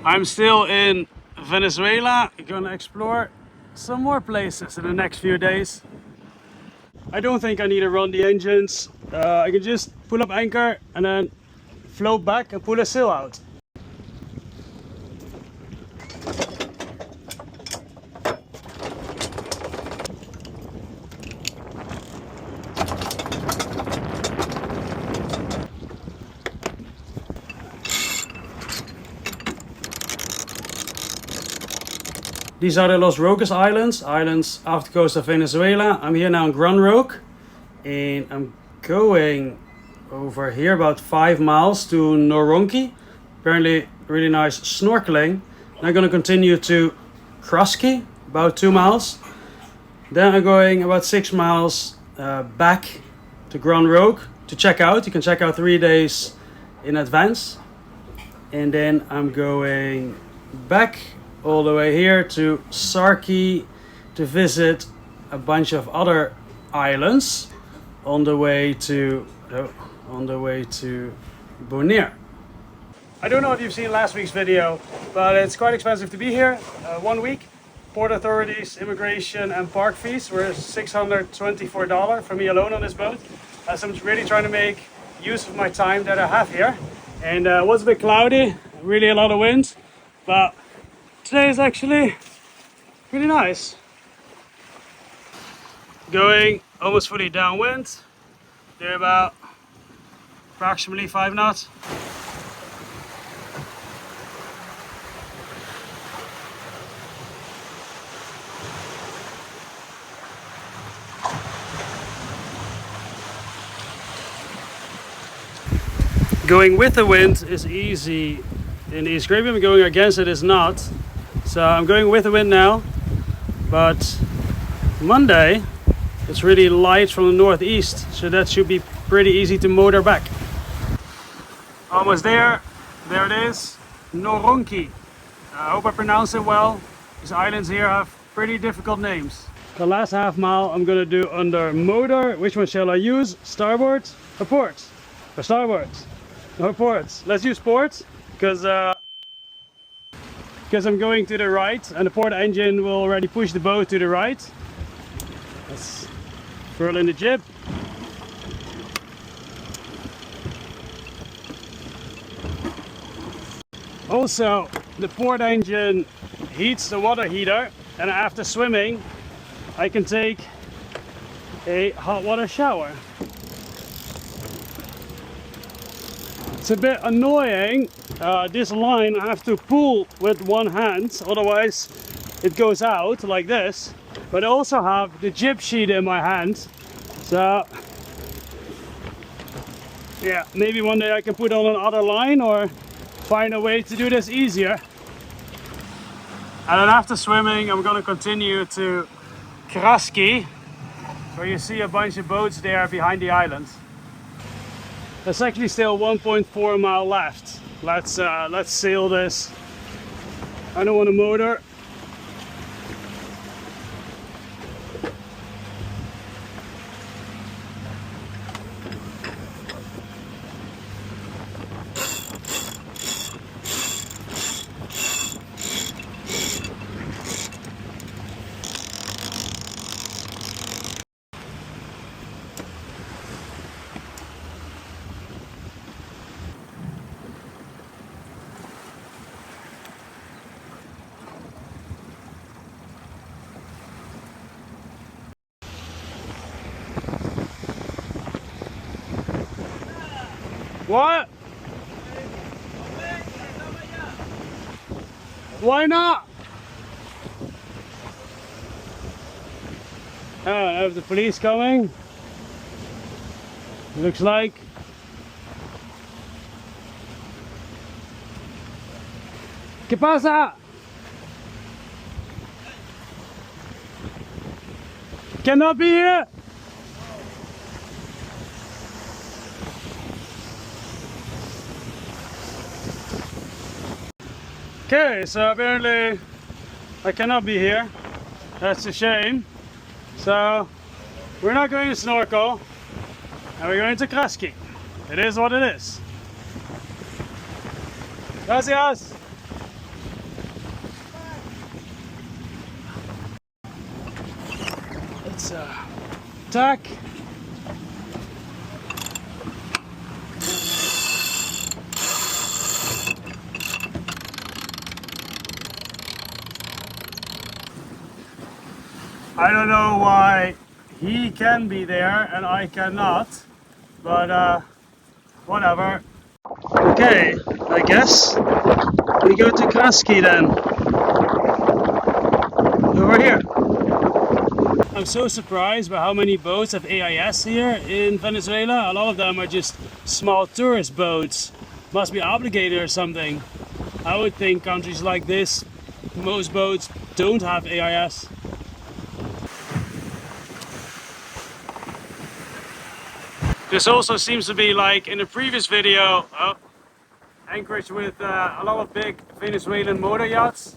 I'm still in Venezuela. I'm gonna explore some more places in the next few days. I don't think I need to run the engines. I can just pull up anchor and then float back and pull a sail out. These are the Marquesas Islands, off the coast of Venezuela. I'm here now in Gran Roque, and I'm going over here about 5 miles to Noronki. Apparently really nice snorkeling. And I'm going to continue to Kraski, about 2 miles. Then I'm going about 6 miles back to Gran Roque to check out. You can check out 3 days in advance. And then I'm going back all the way here to Sarki to visit a bunch of other islands on the way to Bonaire. I don't know if you've seen last week's video, but it's quite expensive to be here. 1 week, port authorities, immigration and park fees were $624 for me alone on this boat. So I'm really trying to make use of my time that I have here. And it was a bit cloudy, really a lot of wind, but today is actually pretty nice. Going almost fully downwind. They're about approximately 5 knots. Going with the wind is easy in East Caribbean, going against it is not. So I'm going with the wind now, but Monday it's really light from the northeast, so that should be pretty easy to motor back. Almost there. There it is, Noronki. I hope I pronounced it well. These islands here have pretty difficult names. The last half mile I'm gonna do under motor. Which one shall I use? Starboard or port? Or starboard? Or port? Let's use port, because I'm going to the right and the port engine will already push the boat to the right. Let's furl in the jib. Also, the port engine heats the water heater, and after swimming I can take a hot water shower. It's a bit annoying, this line I have to pull with one hand, otherwise it goes out like this. But I also have the jib sheet in my hand, so yeah, maybe one day I can put on another line or find a way to do this easier. And then after swimming I'm going to continue to Kraski, where you see a bunch of boats there behind the island. There's actually still 1.4 mile left. Let's sail this. I don't want to motor. What? Why not? Oh, I have the police coming. Looks like. ¿Qué pasa? Cannot be here. Okay, so apparently I cannot be here. That's a shame. So we're not going to snorkel and we're going to Kraski. It is what it is. Gracias. attack. I don't know why he can be there and I cannot, but whatever. Okay, I guess we go to Kraski then. Over here. I'm so surprised by how many boats have AIS here in Venezuela. A lot of them are just small tourist boats. Must be obligated or something. I would think countries like this, most boats don't have AIS. This also seems to be like in the previous video, anchorage with a lot of big Venezuelan motor yachts.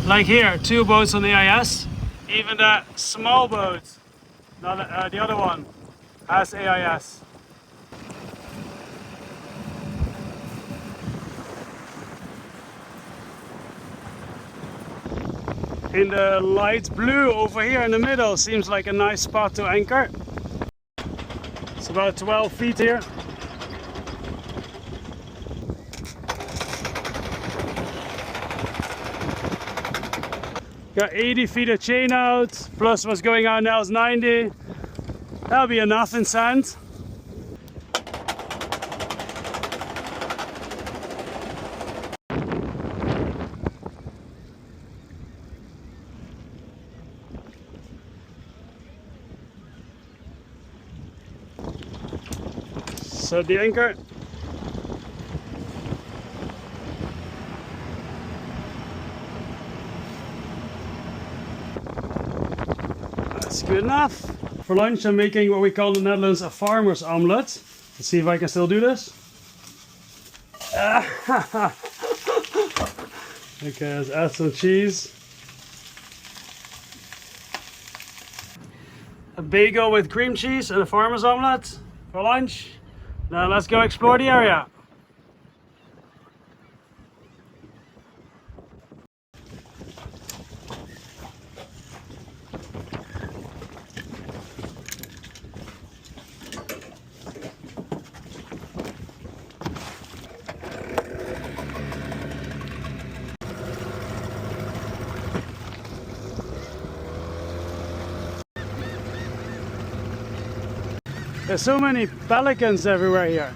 Like here, 2 boats on the AIS. Even the small boat, the other one, has AIS. In the light blue over here in the middle seems like a nice spot to anchor. It's about 12 feet here. Got 80 feet of chain out, plus what's going on now is 90. That'll be enough in sand. So the anchor. That's good enough. For lunch I'm making what we call in the Netherlands a farmer's omelette. Let's see if I can still do this. Okay, let's add some cheese. A bagel with cream cheese and a farmer's omelette for lunch. Now let's go explore the area. There's so many pelicans everywhere here.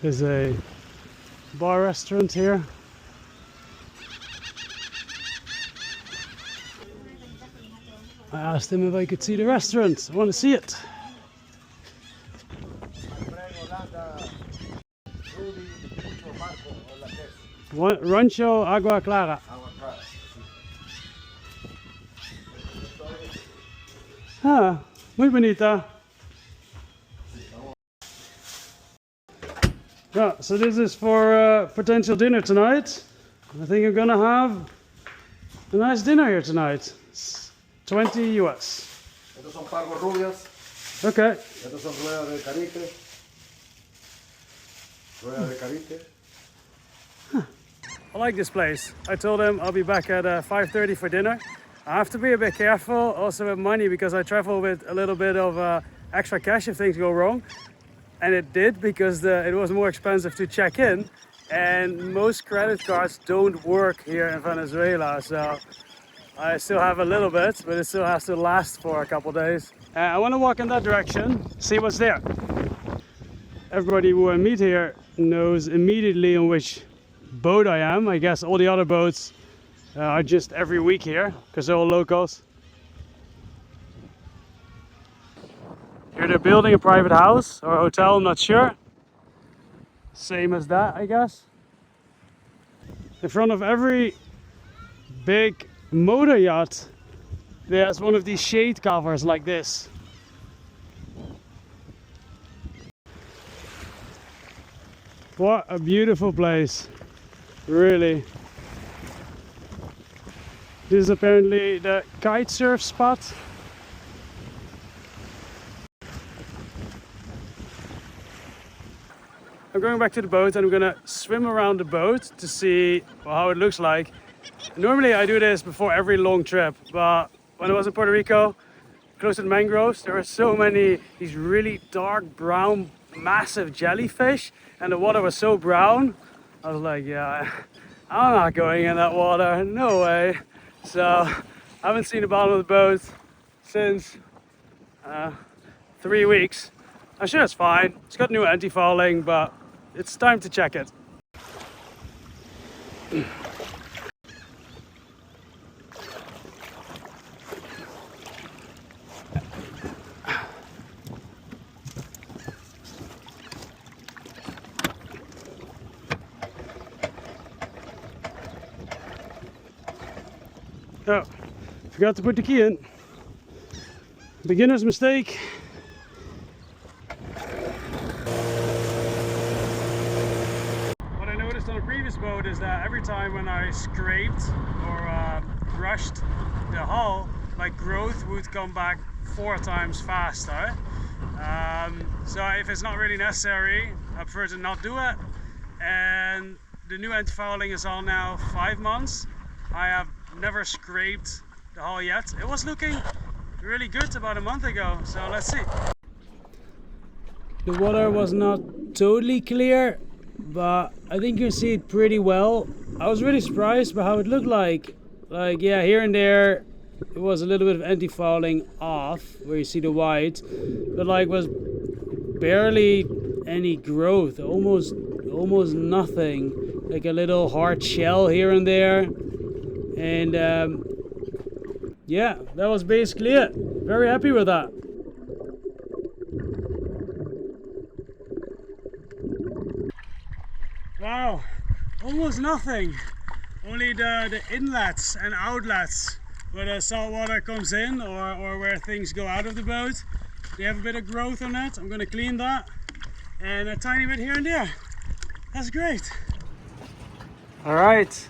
There's a bar restaurant here. I asked him if I could see the restaurant. I want to see it. Rancho Agua Clara. Ah, muy bonita. Yeah, so this is for potential dinner tonight. I think I'm gonna have a nice dinner here tonight. It's 20 US. Estos son pargos rubias. Okay. Estos son ruedas de carite. Ruedas de carite. I like this place. I told him I'll be back at 5:30 for dinner. I have to be a bit careful also with money because I travel with a little bit of extra cash if things go wrong. And it did because it was more expensive to check in. And most credit cards don't work here in Venezuela. So I still have a little bit, but it still has to last for a couple days. I want to walk in that direction, see what's there. Everybody who I meet here knows immediately on which boat I am. I guess all the other boats are just every week here because they're all locals. Here they're building a private house or a hotel, I'm not sure. Same as that, I guess. In front of every big motor yacht, there's one of these shade covers like this. What a beautiful place, really. This is apparently the kite surf spot. I'm going back to the boat and I'm gonna swim around the boat to see how it looks like. Normally I do this before every long trip, but when I was in Puerto Rico, close to the mangroves, there were so many these really dark brown massive jellyfish and the water was so brown. I was like, yeah, I'm not going in that water, no way. So I haven't seen the bottom of the boat since 3 weeks. I'm sure it's fine. It's got new anti-fouling, but it's time to check it. Oh, forgot to put the key in. Beginner's mistake. What I noticed on a previous boat is that every time when I scraped or brushed the hull, my growth would come back 4 times faster. So if it's not really necessary, I prefer to not do it. And the new anti-fouling is on now 5 months. I have never scraped the hull yet. It was looking really good about a month ago, so let's see. The water was not totally clear, but I think you see it pretty well. I was really surprised by how it looked like. Like, yeah, here and there it was a little bit of anti-fouling off where you see the white, but like was barely any growth, almost nothing. Like a little hard shell here and there. And yeah, that was basically it. Very happy with that. Wow, almost nothing. Only the inlets and outlets where the salt water comes in or where things go out of the boat. They have a bit of growth on it. I'm going to clean that. And a tiny bit here and there. That's great. All right.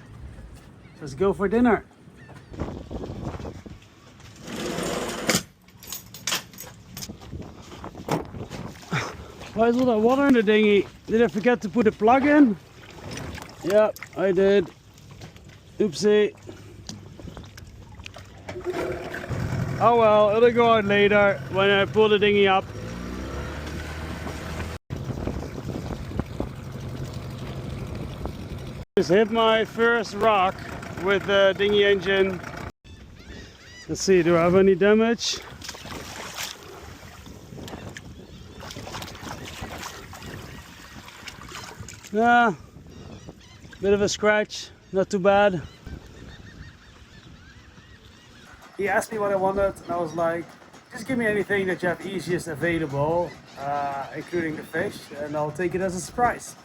Let's go for dinner. Why is all that water in the dinghy? Did I forget to put a plug in? Yep, I did. Oopsie. Oh well, it'll go out later when I pull the dinghy up. Just hit my first rock with the dinghy engine. Let's see, do I have any damage? Nah, bit of a scratch, not too bad. He asked me what I wanted and I was like, just give me anything that you have easiest available, including the fish, and I'll take it as a surprise.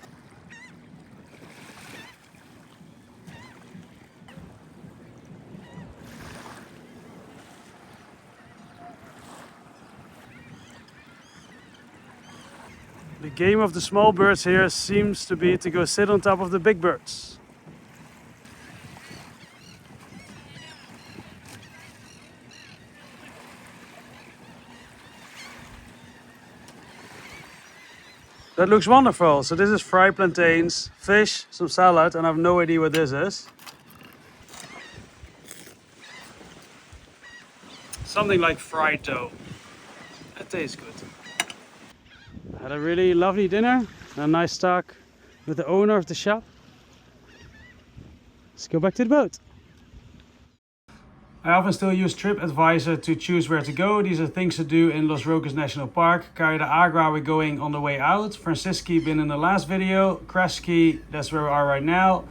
The game of the small birds here seems to be to go sit on top of the big birds. That looks wonderful. So this is fried plantains, fish, some salad, and I have no idea what this is. Something like fried dough. That tastes good. Had a really lovely dinner, a nice talk with the owner of the shop. Let's go back to the boat. I often still use TripAdvisor to choose where to go. These are things to do in Los Roques National Park. Cayo de Agra, we're going on the way out. Franciski, been in the last video. Kreski, that's where we are right now.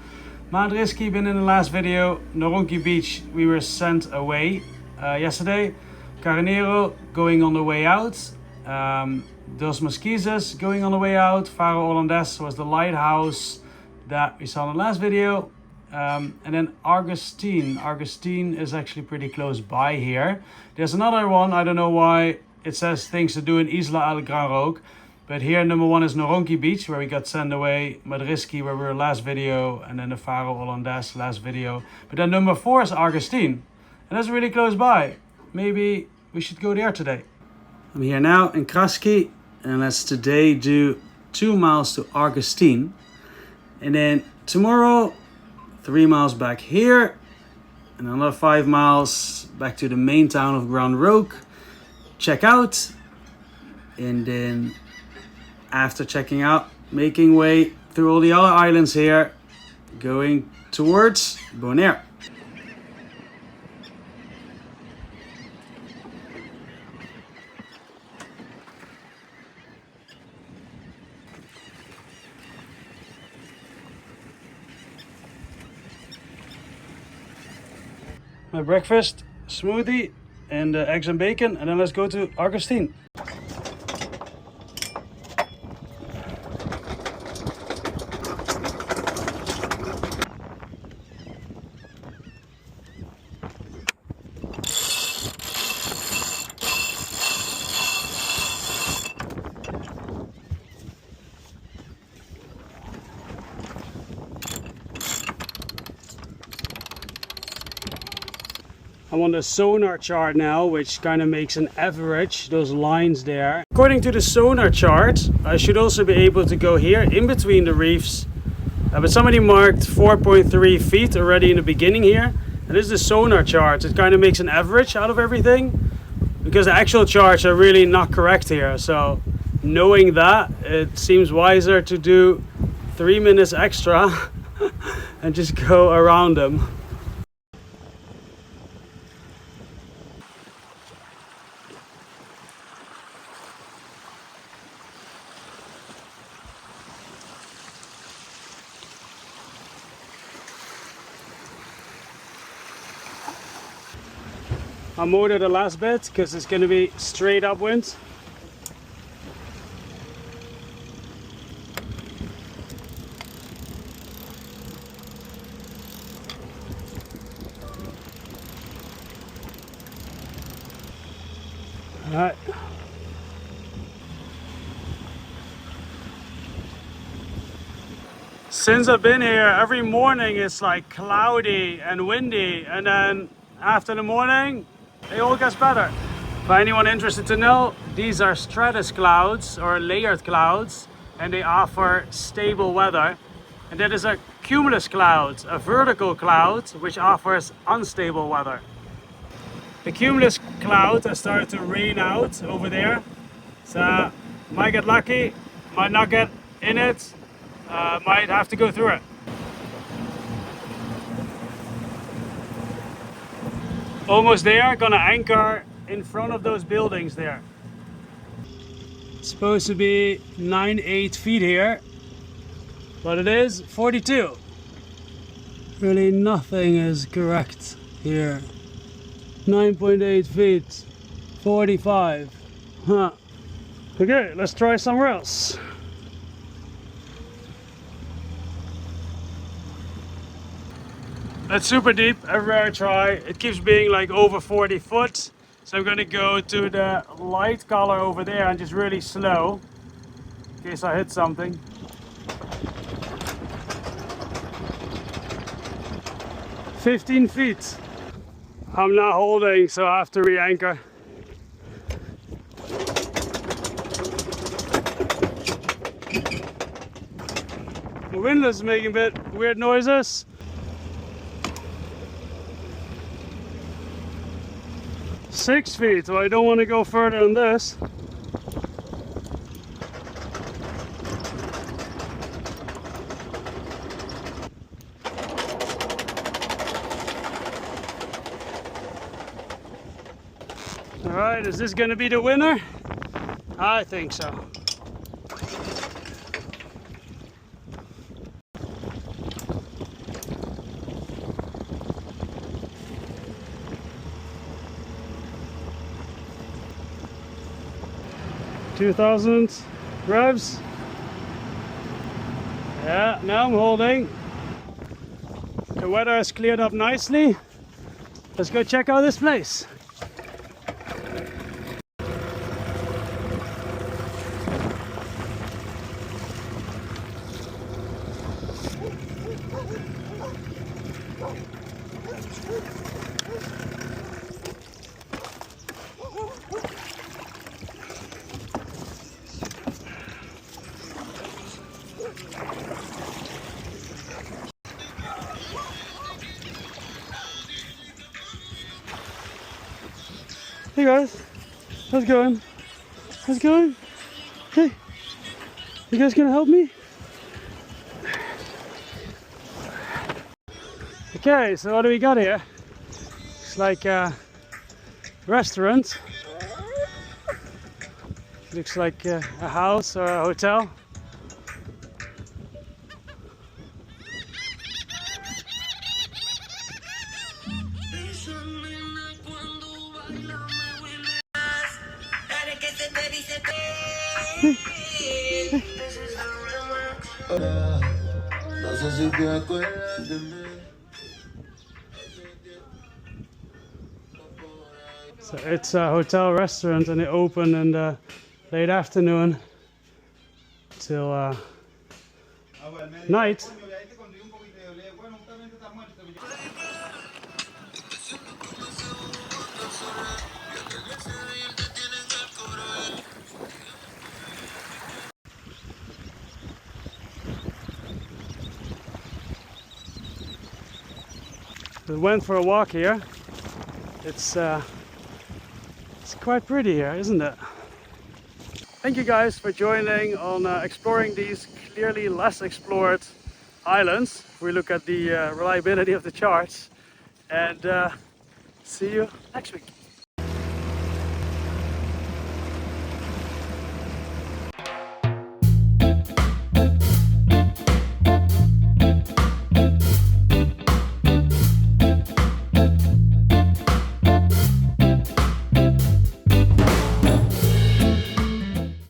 Madriski, been in the last video. Noronki Beach, we were sent away yesterday. Carneiro, going on the way out. Dos Mosquitas, going on the way out. Faro Hollandes was the lighthouse that we saw in the last video. And then Augustine. Augustine is actually pretty close by here. There's another one, I don't know why it says things to do in Isla El Gran Roque. But here number 1 is Noronki Beach, where we got sent away. Madriski, where we were last video. And then the Faro Hollandes last video. But then number 4 is Augustine. And that's really close by. Maybe we should go there today. I'm here now in Kreski. And let's today do 2 miles to Augustine. And then tomorrow 3 miles back here, and another 5 miles back to the main town of Grand Roque. Check out, and then after checking out, making way through all the other islands here, going towards Bonaire. My breakfast, smoothie and eggs and bacon, and then let's go to Augustine. I'm on the sonar chart now, which kind of makes an average, those lines there. According to the sonar chart, I should also be able to go here in between the reefs. But somebody marked 4.3 feet already in the beginning here. And this is the sonar chart. It kind of makes an average out of everything, because the actual charts are really not correct here. So knowing that, it seems wiser to do 3 minutes extra and just go around them. I motored the last bit because it's going to be straight upwind. Alright. Since I've been here, every morning it's like cloudy and windy, and then after the morning it all gets better. For anyone interested to know, these are stratus clouds or layered clouds, and they offer stable weather. And that is a cumulus cloud, a vertical cloud, which offers unstable weather. The cumulus cloud has started to rain out over there, so might get lucky, might not get in it, might have to go through it. Almost there, gonna anchor in front of those buildings there. It's supposed to be 9-8 feet here, but it is 42. Really nothing is correct here. 9.8 feet, 45. Huh. Okay, let's try somewhere else. It's super deep everywhere I try. It keeps being like over 40 foot. So I'm gonna go to the light color over there and just really slow in case I hit something. 15 feet. I'm not holding, so I have to re-anchor. The windlass is making a bit weird noises. 6 feet, so I don't want to go further than this. Alright, is this going to be the winner? I think so. $2,000 revs. Yeah, now I'm holding. The weather has cleared up nicely. Let's go check out this place. Hey guys, how's it going? How's it going? Hey, you guys gonna help me? Okay, so what do we got here? It's like a restaurant. Looks like a house or a hotel. So it's a hotel restaurant and they open in the late afternoon till night. We went for a walk here. It's quite pretty here, isn't it? Thank you guys for joining on exploring these clearly less explored islands. If we look at the reliability of the charts, and see you next week.